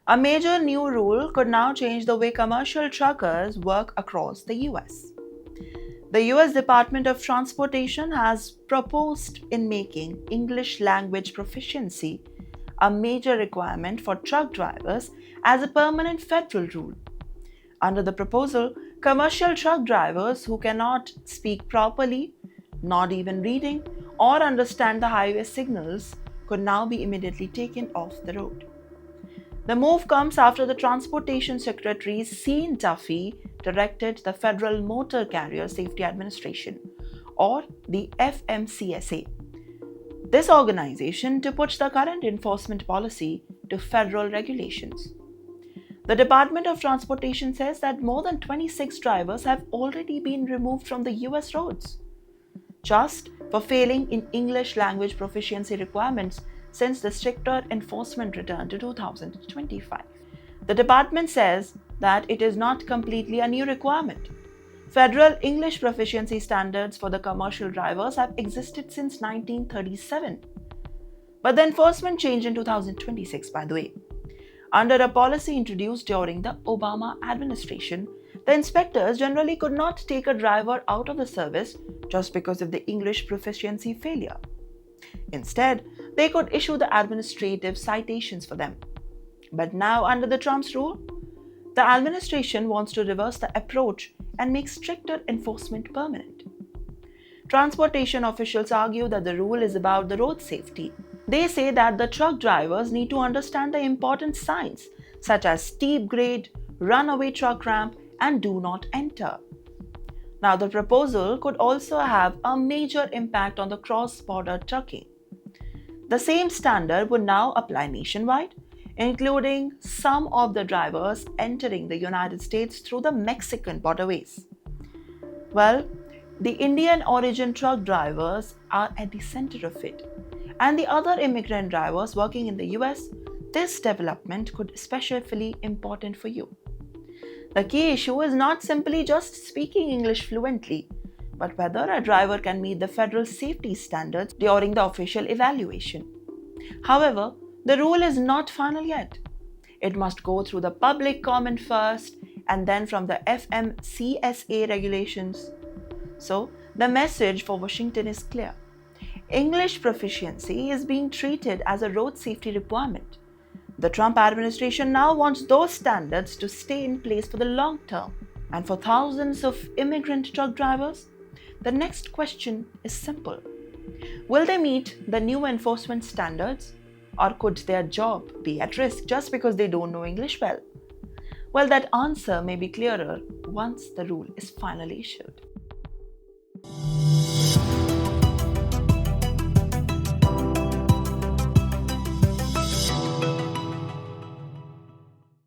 A major new rule could now change the way commercial truckers work across the US. The US Department of Transportation has proposed in making English language proficiency a major requirement for truck drivers as a permanent federal rule. Under the proposal, commercial truck drivers who cannot speak properly, not even reading, or understand the highway signals could now be immediately taken off the road. The move comes after the Transportation Secretary Sean Duffy directed the Federal Motor Carrier Safety Administration, or the FMCSA, this organization to put the current enforcement policy to federal regulations. The Department of Transportation says that more than 26 drivers have already been removed from the US roads, just for failing in English language proficiency requirements since the stricter enforcement returned to 2025. The department says that it is not completely a new requirement. Federal English proficiency standards for the commercial drivers have existed since 1937. But the enforcement changed in 2026, by the way. Under a policy introduced during the Obama administration, the inspectors generally could not take a driver out of the service just because of the English proficiency failure. Instead, they could issue the administrative citations for them. But now, under the Trump's rule, the administration wants to reverse the approach and make stricter enforcement permanent. Transportation officials argue that the rule is about the road safety. They say that the truck drivers need to understand the important signs such as steep grade, runaway truck ramp, and do not enter. Now, the proposal could also have a major impact on the cross-border trucking. The same standard would now apply nationwide, including some of the drivers entering the United States through the Mexican borderways. Well, the Indian origin truck drivers are at the center of it, and the other immigrant drivers working in the US, this development could especially be important for you. The key issue is not simply just speaking English fluently, but whether a driver can meet the federal safety standards during the official evaluation. However, the rule is not final yet. It must go through the public comment first and then from the FMCSA regulations. So, the message for Washington is clear. English proficiency is being treated as a road safety requirement. The Trump administration now wants those standards to stay in place for the long term. And for thousands of immigrant truck drivers, the next question is simple. Will they meet the new enforcement standards, or could their job be at risk just because they don't know English well? Well, that answer may be clearer once the rule is finally issued.